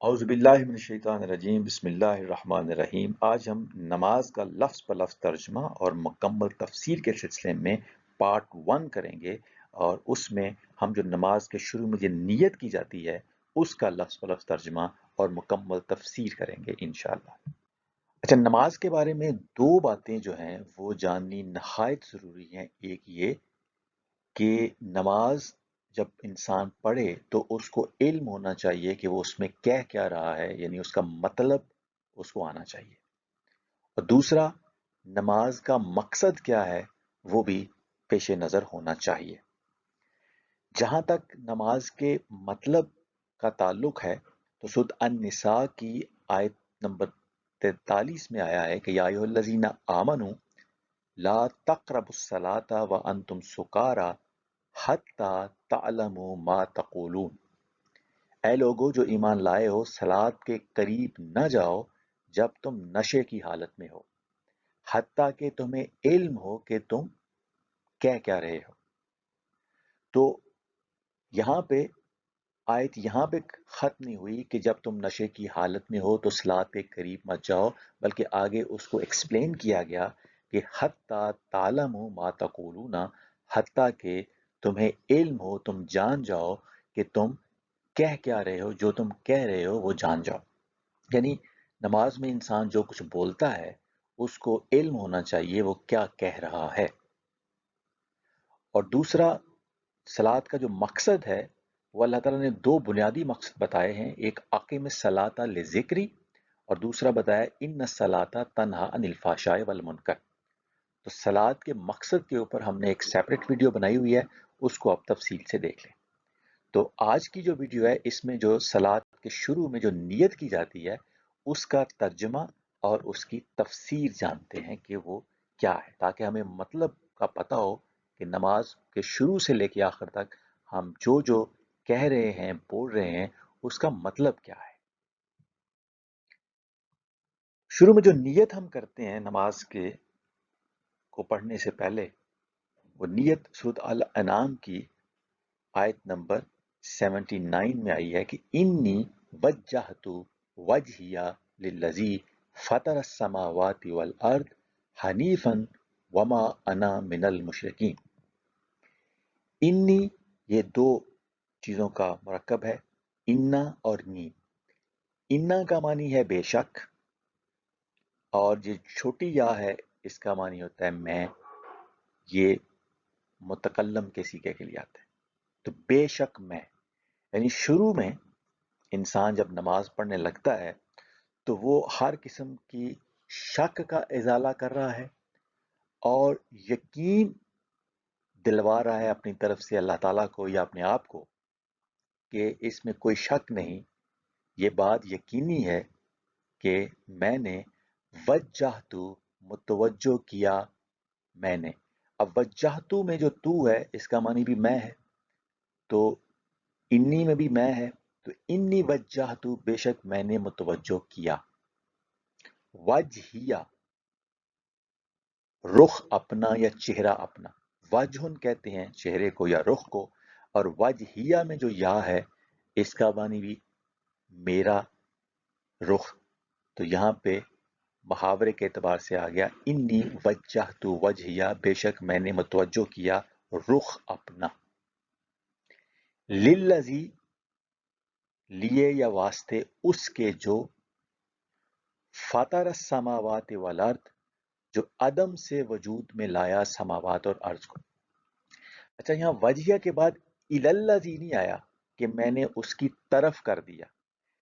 اعوذ باللہ من الشیطان الرجیم بسم اللہ الرحمن الرحیم۔ آج ہم نماز کا لفظ پر لفظ ترجمہ اور مکمل تفسیر کے سلسلے میں پارٹ 1 کریں گے، اور اس میں ہم جو نماز کے شروع میں جو نیت کی جاتی ہے اس کا لفظ پر لفظ ترجمہ اور مکمل تفسیر کریں گے انشاءاللہ۔ اچھا، نماز کے بارے میں دو باتیں جو ہیں وہ جاننی نہایت ضروری ہیں۔ ایک یہ کہ نماز جب انسان پڑھے تو اس کو علم ہونا چاہیے کہ وہ اس میں کہہ کیا رہا ہے، یعنی اس کا مطلب اس کو آنا چاہیے، اور دوسرا نماز کا مقصد کیا ہے وہ بھی پیش نظر ہونا چاہیے۔ جہاں تک نماز کے مطلب کا تعلق ہے تو سورۃ النساء کی آیت نمبر 43 میں آیا ہے کہ یا ایھا الذین آمنوا لا تقربوا الصلاۃ وانتم سکارى حتی تعلموا ما تقولون۔ اے لوگو جو ایمان لائے ہو، صلاۃ کے قریب نہ جاؤ جب تم نشے کی حالت میں ہو، حتیٰ کہ تمہیں علم ہو کہ تم کہہ کیا رہے ہو۔ تو یہاں پہ آیت یہاں پہ ختم نہیں ہوئی کہ جب تم نشے کی حالت میں ہو تو صلاۃ کے قریب مت جاؤ، بلکہ آگے اس کو ایکسپلین کیا گیا کہ حتیٰ تعلموا ما تقولون، حتیٰ کہ تمہیں علم ہو، تم جان جاؤ کہ تم کہہ کیا رہے ہو، جو تم کہہ رہے ہو وہ جان جاؤ۔ یعنی نماز میں انسان جو کچھ بولتا ہے اس کو علم ہونا چاہیے وہ کیا کہہ رہا ہے۔ اور دوسرا، صلاۃ کا جو مقصد ہے وہ اللہ تعالیٰ نے دو بنیادی مقصد بتائے ہیں، ایک اقیم الصلاۃ لذکری، اور دوسرا بتایا ان الصلاۃ تنہی عن الفحشاء والمنکر۔ تو صلاۃ کے مقصد کے اوپر ہم نے ایک سیپریٹ ویڈیو بنائی ہوئی ہے، اس کو آپ تفصیل سے دیکھ لیں۔ تو آج کی جو ویڈیو ہے اس میں جو صلاۃ کے شروع میں جو نیت کی جاتی ہے اس کا ترجمہ اور اس کی تفسیر جانتے ہیں کہ وہ کیا ہے، تاکہ ہمیں مطلب کا پتہ ہو کہ نماز کے شروع سے لے کے آخر تک ہم جو کہہ رہے ہیں، بول رہے ہیں، اس کا مطلب کیا ہے۔ شروع میں جو نیت ہم کرتے ہیں نماز کے کو پڑھنے سے پہلے، وہ نیت سورۃ الانعام کی آیت نمبر 79 میں آئی ہے کہ انی وجہت وجہی للذی فطر السماوات والارض حنیفا وما انا من المشرکین۔ انی، یہ دو چیزوں کا مرکب ہے، انا اور نی۔ انا کا معنی ہے بے شک، اور جو چھوٹی یا ہے اس کا معنی ہوتا ہے میں، یہ متکلم کے سیغے کے لیے آتا ہے۔ تو بے شک میں، یعنی شروع میں انسان جب نماز پڑھنے لگتا ہے تو وہ ہر قسم کی شک کا ازالہ کر رہا ہے اور یقین دلوا رہا ہے اپنی طرف سے اللہ تعالیٰ کو یا اپنے آپ کو کہ اس میں کوئی شک نہیں، یہ بات یقینی ہے کہ میں نے وجہتو، متوجہ کیا میں نے۔ اب وجہتو میں جو تو ہے اس کا معنی بھی میں ہے، تو انی میں بھی میں ہے، تو انی وجہتو، بے شک میں نے متوجہ کیا، وجہیہ، رخ اپنا یا چہرہ اپنا، وجہن کہتے ہیں چہرے کو یا رخ کو، اور وجہیہ میں جو یا ہے اس کا معنی بھی میرا رخ۔ تو یہاں پہ محاورے کے اعتبار سے آ گیا انی وجہت وجہیہ، بے شک میں نے متوجہ کیا رخ اپنا، للذی، لیے یا واسطے اس کے جو، فطر السماوات والارض، جو عدم سے وجود میں لایا سماوات اور ارض کو۔ اچھا، یہاں وجہیہ کے بعد الالذی نہیں آیا کہ میں نے اس کی طرف کر دیا،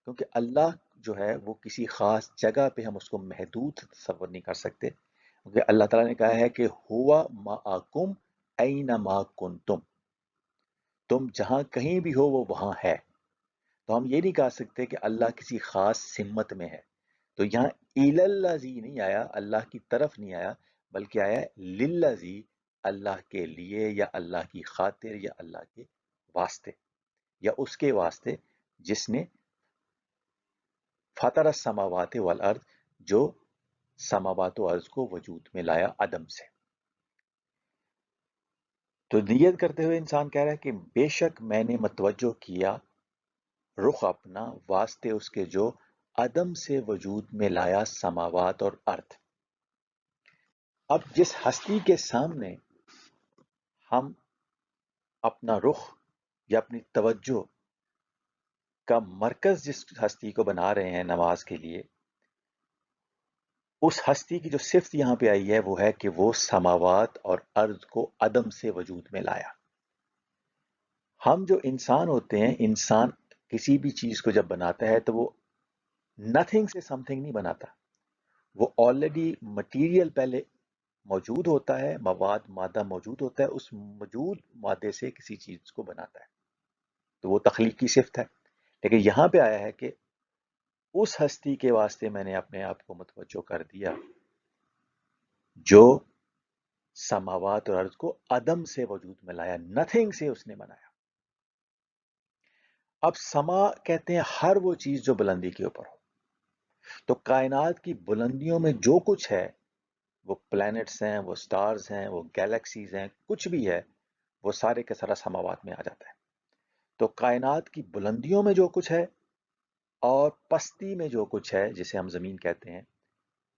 کیونکہ اللہ جو ہے وہ کسی خاص جگہ پہ ہم اس کو محدود تصور نہیں کر سکتے، کیونکہ اللہ تعالیٰ نے کہا ہے کہ ہوا معکم اینما کنتم، تم جہاں کہیں بھی ہو وہ وہاں ہے۔ تو ہم یہ نہیں کہہ سکتے کہ اللہ کسی خاص سمت میں ہے۔ تو یہاں الالذی نہیں آیا، اللہ کی طرف نہیں آیا، بلکہ آیا للذی، اللہ کے لیے یا اللہ کی خاطر یا اللہ کے واسطے، یا اس کے واسطے جس نے فطر السماوات والارض، جو سماوات و ارض کو وجود میں لایا عدم سے۔ تو نیت کرتے ہوئے انسان کہہ رہا ہے کہ بے شک میں نے متوجہ کیا رخ اپنا واسطے اس کے جو عدم سے وجود میں لایا سماوات اور ارض۔ اب جس ہستی کے سامنے ہم اپنا رخ یا اپنی توجہ کا مرکز جس ہستی کو بنا رہے ہیں نماز کے لیے، اس ہستی کی جو صفت یہاں پہ آئی ہے وہ ہے کہ وہ سماوات اور ارض کو عدم سے وجود میں لایا۔ ہم جو انسان ہوتے ہیں، انسان کسی بھی چیز کو جب بناتا ہے تو وہ نتھنگ سے سم تھنگ نہیں بناتا، وہ آلریڈی مٹیریل پہلے موجود ہوتا ہے، مادہ موجود ہوتا ہے، اس موجود مادے سے کسی چیز کو بناتا ہے، تو وہ تخلیقی صفت ہے۔ لیکن یہاں پہ آیا ہے کہ اس ہستی کے واسطے میں نے اپنے آپ کو متوجہ کر دیا جو سماوات اور ارض کو عدم سے وجود میں لایا، نتھنگ سے اس نے بنایا۔ اب سما کہتے ہیں ہر وہ چیز جو بلندی کے اوپر ہو، تو کائنات کی بلندیوں میں جو کچھ ہے، وہ پلانٹس ہیں، وہ سٹارز ہیں، وہ گیلیکسیز ہیں، کچھ بھی ہے، وہ سارے کے سارا سماوات میں آ جاتا ہے۔ تو کائنات کی بلندیوں میں جو کچھ ہے اور پستی میں جو کچھ ہے جسے ہم زمین کہتے ہیں،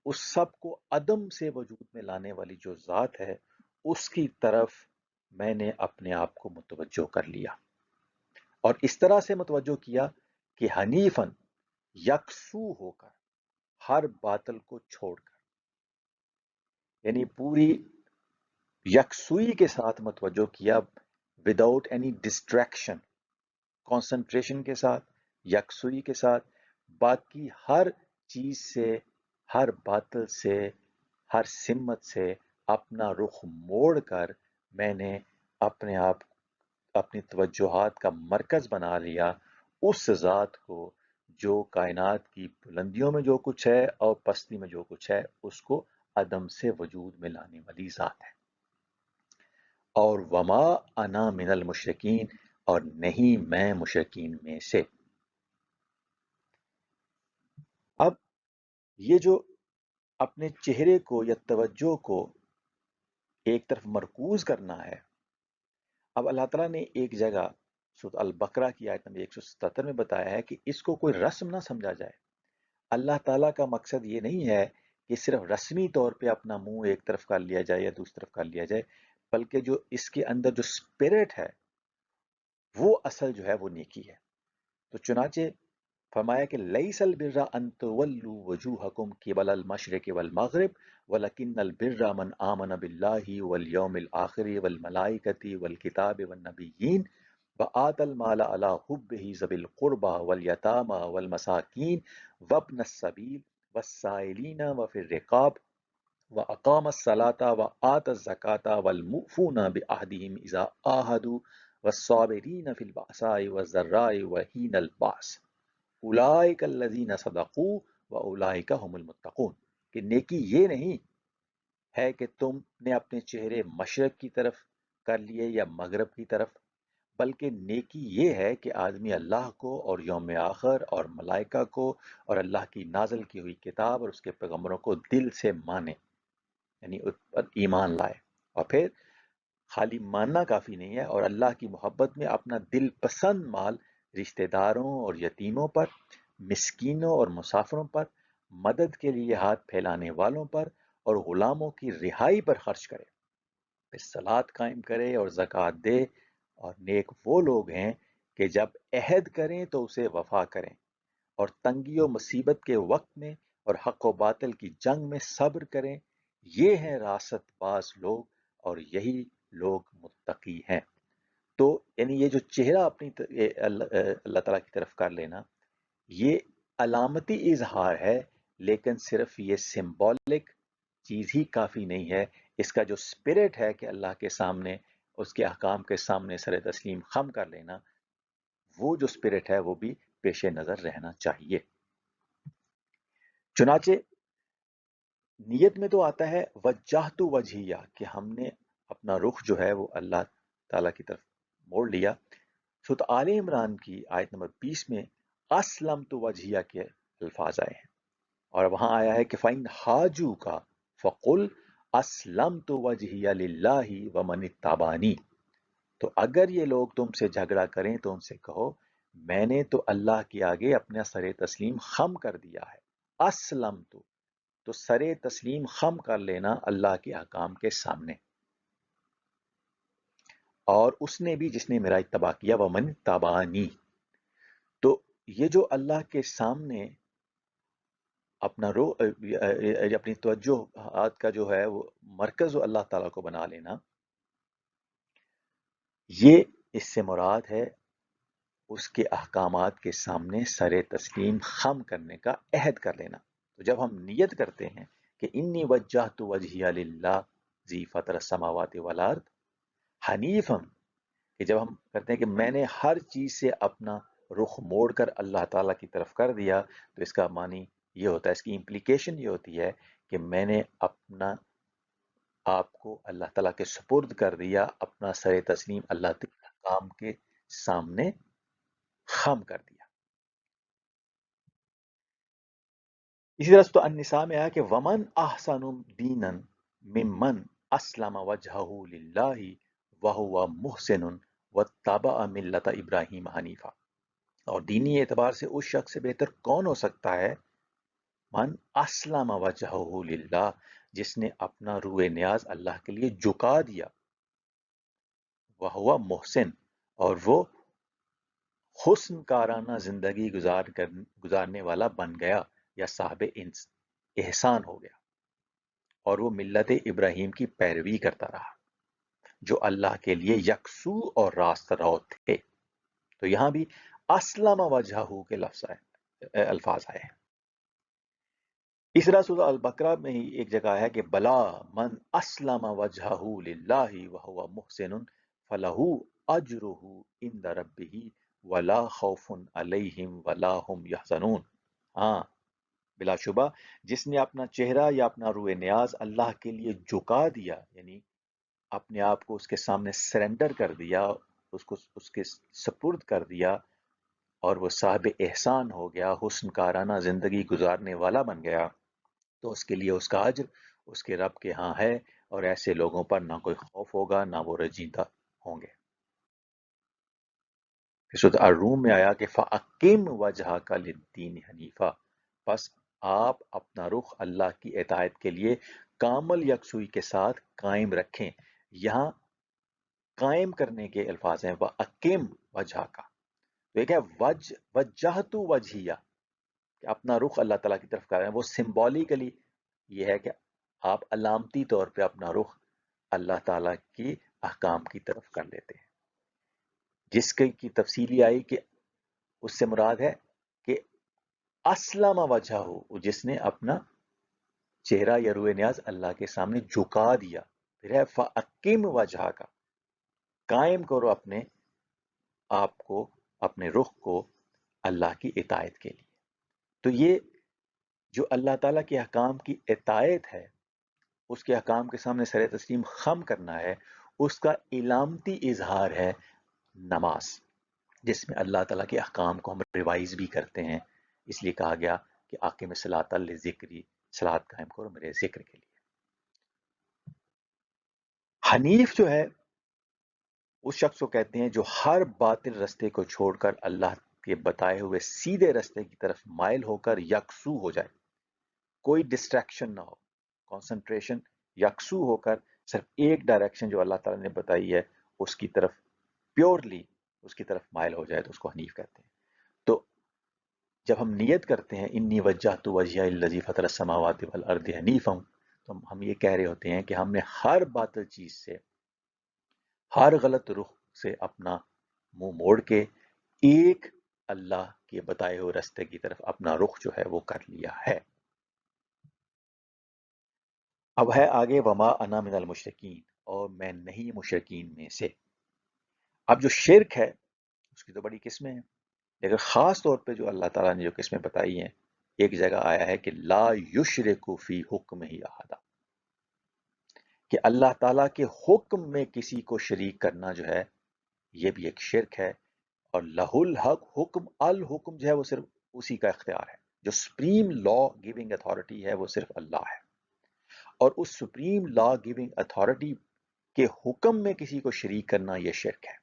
اس سب کو عدم سے وجود میں لانے والی جو ذات ہے، اس کی طرف میں نے اپنے آپ کو متوجہ کر لیا، اور اس طرح سے متوجہ کیا کہ حنیفاً، یکسو ہو کر، ہر باطل کو چھوڑ کر، یعنی پوری یکسوئی کے ساتھ متوجہ کیا، وداؤٹ اینی ڈسٹریکشن، کانسنٹریشن کے ساتھ، یکسوئی کے ساتھ، باقی ہر چیز سے، ہر باطل سے، ہر سمت سے اپنا رخ موڑ کر میں نے اپنے آپ، اپنی توجہات کا مرکز بنا لیا اس ذات کو جو کائنات کی بلندیوں میں جو کچھ ہے اور پستی میں جو کچھ ہے اس کو عدم سے وجود میں لانے والی ذات ہے۔ اور وما انا من المشرکین، اور نہیں میں مشرکین میں سے۔ اب یہ جو اپنے چہرے کو یا توجہ کو ایک طرف مرکوز کرنا ہے، اب اللہ تعالیٰ نے ایک جگہ سورۃ البقرہ کی آیت نمبر 177 میں بتایا ہے کہ اس کو کوئی رسم نہ سمجھا جائے۔ اللہ تعالیٰ کا مقصد یہ نہیں ہے کہ صرف رسمی طور پہ اپنا منہ ایک طرف کر لیا جائے یا دوسری طرف کر لیا جائے، بلکہ جو اس کے اندر جو اسپرٹ ہے وہ اصل جو ہے وہ نیکی ہے۔ تو چنانچہ فرمایا کہ لیس البر ان تولوا وجوہکم قبل المشرق والمغرب ولکن البر من آمن باللہ والیوم الآخر والملائکۃ والکتاب والنبیین وآتى المال على حبه ذوي القربى واليتامى والمساکین وابن السبیل والسائلین وفی الرقاب وأقام الصلاة وآتى الزكاة والموفون بعهدهم إذا عاهدوا والصابرين في البأساء والضراء وحين البأس اولئک الذین صدقوا واولئک هم المتقون، کہ نیکی یہ نہیں ہے کہ تم نے اپنے چہرے مشرق کی طرف کر لیے یا مغرب کی طرف، بلکہ نیکی یہ ہے کہ آدمی اللہ کو اور یوم آخر اور ملائکہ کو اور اللہ کی نازل کی ہوئی کتاب اور اس کے پیغمبروں کو دل سے مانے، یعنی اس پر ایمان لائے، اور پھر خالی ماننا کافی نہیں ہے، اور اللہ کی محبت میں اپنا دل پسند مال رشتہ داروں اور یتیموں پر، مسکینوں اور مسافروں پر، مدد کے لیے ہاتھ پھیلانے والوں پر اور غلاموں کی رہائی پر خرچ کرے، پھر صلات قائم کرے اور زکوٰۃ دے، اور نیک وہ لوگ ہیں کہ جب عہد کریں تو اسے وفا کریں، اور تنگی و مصیبت کے وقت میں اور حق و باطل کی جنگ میں صبر کریں، یہ ہیں راست باز لوگ اور یہی لوگ متقی ہیں۔ تو یعنی یہ جو چہرہ اپنی اللہ تعالیٰ کی طرف کر لینا، یہ علامتی اظہار ہے، لیکن صرف یہ سمبولک چیز ہی کافی نہیں ہے، اس کا جو اسپرٹ ہے کہ اللہ کے سامنے، اس کے احکام کے سامنے سر تسلیم خم کر لینا، وہ جو اسپرٹ ہے وہ بھی پیش نظر رہنا چاہیے۔ چنانچہ نیت میں تو آتا ہے وجہت وجہیہ، کہ ہم نے اپنا رخ جو ہے وہ اللہ تعالیٰ کی طرف موڑ لیا۔ سورۃ آل عمران کی آیت نمبر 20 میں اسلمت وجہیہ کے الفاظ آئے ہیں، اور وہاں آیا ہے کہ فَإِنْ حَاجُوكَ فَقُلْ أَسْلَمْتُ وَجْهِيَ لِلَّهِ وَمَنِ اتَّبَعَنِي، تو اگر یہ لوگ تم سے جھگڑا کریں تو ان سے کہو میں نے تو اللہ کے آگے اپنا سر تسلیم خم کر دیا ہے. اسلم تو سر تسلیم خم کر لینا اللہ کے احکام کے سامنے. اور اس نے بھی جس نے میرا اتباع کیا ومن تبانی. تو یہ جو اللہ کے سامنے اپنا اپنی توجہ کا جو ہے وہ مرکز اللہ تعالیٰ کو بنا لینا، یہ اس سے مراد ہے اس کے احکامات کے سامنے سر تسلیم خم کرنے کا عہد کر لینا. تو جب ہم نیت کرتے ہیں کہ انی وجہت وجہی للہ ذی فطر السماوات والارض حنیفا، کہ جب ہم کرتے ہیں کہ میں نے ہر چیز سے اپنا رخ موڑ کر اللہ تعالیٰ کی طرف کر دیا، تو اس کا معنی یہ ہوتا ہے، اس کی امپلیکیشن یہ ہوتی ہے کہ میں نے اپنا آپ کو اللہ تعالیٰ کے سپرد کر دیا، اپنا سر تسلیم اللہ کے احکام کے سامنے خم کر دیا. اسی طرح تو النساء میں آیا کہ ومن احسن دینا ممن اسلم وجہہ للہ وہو محسن واتبع ملت ابراہیم حنیفہ. اور دینی اعتبار سے اس شخص سے بہتر کون ہو سکتا ہے؟ من اسلم وجہہ للہ، جس نے اپنا روئے نیاز اللہ کے لیے جھکا دیا، وہو محسن، اور وہ حسن کارانہ زندگی گزارنے والا بن گیا یا صاحب احسان ہو گیا، اور وہ ملت ابراہیم کی پیروی کرتا رہا جو اللہ کے لیے یکسو اور راست رو تھے. تو یہاں بھی اسلم وجہہ کے الفاظ آئے ہیں. اس طرح سورہ البقرہ میں ہی ایک جگہ ہے کہ بلا من اسلم وجہہ للہ وہو محسن فلہ اجرہ عند ربہ ولا خوف علیہم ولا ہم یحزنون. ہاں، بلا شبہ جس نے اپنا چہرہ یا اپنا روئے نیاز اللہ کے لیے جھکا دیا، یعنی اپنے آپ کو اس کے سامنے سرنڈر کر دیا، اس کے سپرد کر دیا، اور وہ صاحب احسان ہو گیا، حسن کارانہ زندگی گزارنے والا بن گیا، تو اس کے لیے اس کا اجر اس کے رب کے ہاں ہے، اور ایسے لوگوں پر نہ کوئی خوف ہوگا نہ وہ رنجیدہ ہوں گے. سورۃ الروم میں آیا کہ فَأَقِمْ وَجْهَكَ لِلدِّینِ حنیفا، پس آپ اپنا رخ اللہ کی اطاعت کے لیے کامل یکسوئی کے ساتھ قائم رکھیں. یہاں قائم کرنے کے الفاظ ہیں وَأَقِمْ وَجْهَكَ. تو ایک ہے وجہت وجہیہ، کہ اپنا رخ اللہ تعالیٰ کی طرف کر رہے ہیں، وہ سمبولیکلی یہ ہے کہ آپ علامتی طور پہ اپنا رخ اللہ تعالیٰ کی احکام کی طرف کر لیتے ہیں. جس کی تفصیلی آئی کہ اس سے مراد ہے کہ اسلم وجہہ، جس نے اپنا چہرہ یا روئے نیاز اللہ کے سامنے جھکا دیا. پھر ہے فَأَقِمْ وَجْهَكَ، قائم کرو اپنے آپ کو، اپنے رخ کو اللہ کی اطاعت کے لیے. تو یہ جو اللہ تعالیٰ کے احکام کی اطاعت ہے، اس کے احکام کے سامنے سر تسلیم خم کرنا ہے، اس کا علامتی اظہار ہے نماز، جس میں اللہ تعالیٰ کے احکام کو ہم ریوائز بھی کرتے ہیں. اس لیے کہا گیا کہ آقم صلاۃ لذکری، صلاۃ قائم کرو میرے ذکر کے لیے. حنیف جو ہے اس شخص کو کہتے ہیں جو ہر باطل رستے کو چھوڑ کر اللہ کے بتائے ہوئے سیدھے رستے کی طرف مائل ہو کر یکسو ہو جائے، کوئی ڈسٹریکشن نہ ہو، کنسنٹریشن، یکسو ہو کر صرف ایک ڈائریکشن جو اللہ تعالیٰ نے بتائی ہے اس کی طرف پیورلی اس کی طرف مائل ہو جائے، تو اس کو حنیف کہتے ہیں. تو جب ہم نیت کرتے ہیں انی وجہت وجہی الذی فطر السماوات والارض حنیفا، تو ہم یہ کہہ رہے ہوتے ہیں کہ ہم نے ہر باطل چیز سے، ہر غلط رخ سے اپنا منہ موڑ کے ایک اللہ کے بتائے ہوئے راستے کی طرف اپنا رخ جو ہے وہ کر لیا ہے. اب ہے آگے وما انا من المشرکین، اور میں نہیں مشرکین میں سے. اب جو شرک ہے اس کی تو بڑی قسمیں ہیں، لیکن خاص طور پہ جو اللہ تعالیٰ نے جو قسمیں بتائی ہیں، ایک جگہ آیا ہے کہ لا یشرک فی حکمہ احد، کہ اللہ تعالیٰ کے حکم میں کسی کو شریک کرنا جو ہے یہ بھی ایک شرک ہے. اور لہ الحق، الحکم جو ہے وہ صرف اسی کا اختیار ہے، جو سپریم لا گیونگ اتھارٹی ہے وہ صرف اللہ ہے، اور اس سپریم لا گیونگ اتھارٹی کے حکم میں کسی کو شریک کرنا یہ شرک ہے.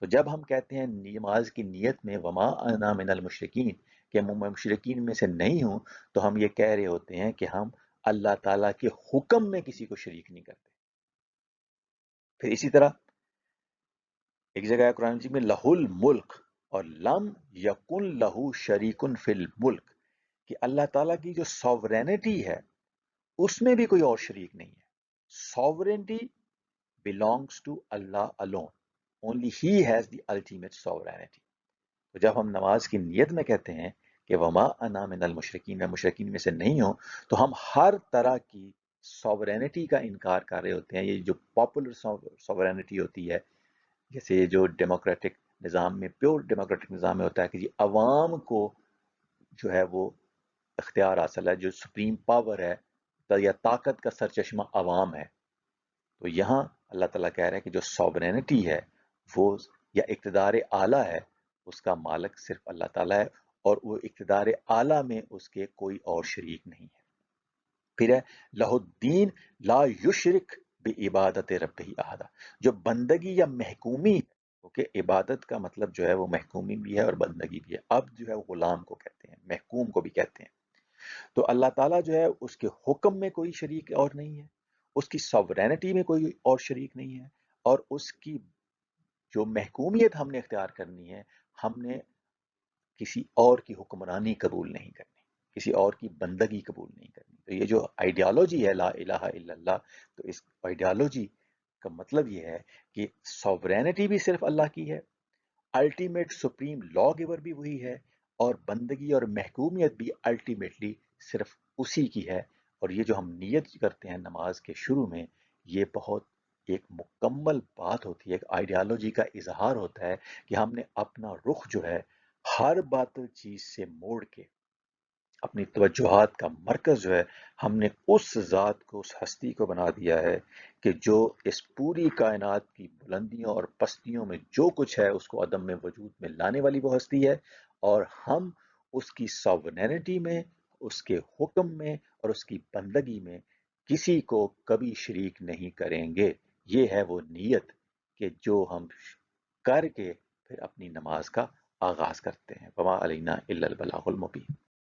تو جب ہم کہتے ہیں نماز کی نیت میں وما انا من المشرکین کہ میں مشرکین میں سے نہیں ہوں، تو ہم یہ کہہ رہے ہوتے ہیں کہ ہم اللہ تعالیٰ کے حکم میں کسی کو شریک نہیں کرتے۔ پھر اسی طرح ایک جگہ ہے قرآن مجید میں لہ الملک اور لم یکن لہو شریکن فی الملک، کہ اللہ تعالیٰ کی جو ساورینٹی ہے اس میں بھی کوئی اور شریک نہیں ہے۔ Sovereignty belongs to Allah alone. Only He has the ultimate sovereignty. تو جب ہم نماز کی نیت میں کہتے ہیں کہ وما انا من المشرکین، میں مشرکین میں سے نہیں ہوں، تو ہم ہر طرح کی ساورینٹی کا انکار کر رہے ہوتے ہیں۔ یہ جو پاپولر ساورینٹی ہوتی ہے، جیسے جو ڈیموکریٹک نظام میں، پیور ڈیموکریٹک نظام میں ہوتا ہے کہ جی عوام کو جو ہے وہ اختیار حاصل ہے، جو سپریم پاور ہے یا طاقت کا سرچشمہ عوام ہے۔ تو یہاں اللہ تعالیٰ کہہ رہے ہیں کہ جو سوورینٹی ہے وہ یا اقتدار اعلیٰ ہے، اس کا مالک صرف اللہ تعالیٰ ہے، اور وہ اقتدار اعلیٰ میں اس کے کوئی اور شریک نہیں ہے۔ پھر ہے لہ الدین لا یشرک بعبادت ربہ احدا، جو بندگی یا محکومی ہے، کیونکہ عبادت کا مطلب جو ہے وہ محکومی بھی ہے اور بندگی بھی ہے۔ اب جو ہے وہ غلام کو کہتے ہیں، محکوم کو بھی کہتے ہیں۔ تو اللہ تعالیٰ جو ہے اس کے حکم میں کوئی شریک اور نہیں ہے، اس کی ساورینٹی میں کوئی اور شریک نہیں ہے، اور اس کی جو محکومیت ہم نے اختیار کرنی ہے، ہم نے کسی اور کی حکمرانی قبول نہیں کرنی، کسی اور کی بندگی قبول نہیں کرنی۔ تو یہ جو آئیڈیالوجی ہے لا الہ الا اللہ، تو اس آئیڈیالوجی کا مطلب یہ ہے کہ ساورینٹی بھی صرف اللہ کی ہے، الٹیمیٹ سپریم لا گیور بھی وہی ہے، اور بندگی اور محکومیت بھی الٹیمیٹلی صرف اسی کی ہے۔ اور یہ جو ہم نیت کرتے ہیں نماز کے شروع میں، یہ بہت ایک مکمل بات ہوتی ہے، ایک آئیڈیالوجی کا اظہار ہوتا ہے کہ ہم نے اپنا رخ جو ہے ہر باطل چیز سے موڑ کے اپنی توجہات کا مرکز جو ہے ہم نے اس ذات کو، اس ہستی کو بنا دیا ہے کہ جو اس پوری کائنات کی بلندیوں اور پستیوں میں جو کچھ ہے اس کو عدم میں وجود میں لانے والی وہ ہستی ہے، اور ہم اس کی ساورینٹی میں، اس کے حکم میں اور اس کی بندگی میں کسی کو کبھی شریک نہیں کریں گے۔ یہ ہے وہ نیت کہ جو ہم کر کے پھر اپنی نماز کا آغاز کرتے ہیں۔ وما علینا الا البلاغ المبین۔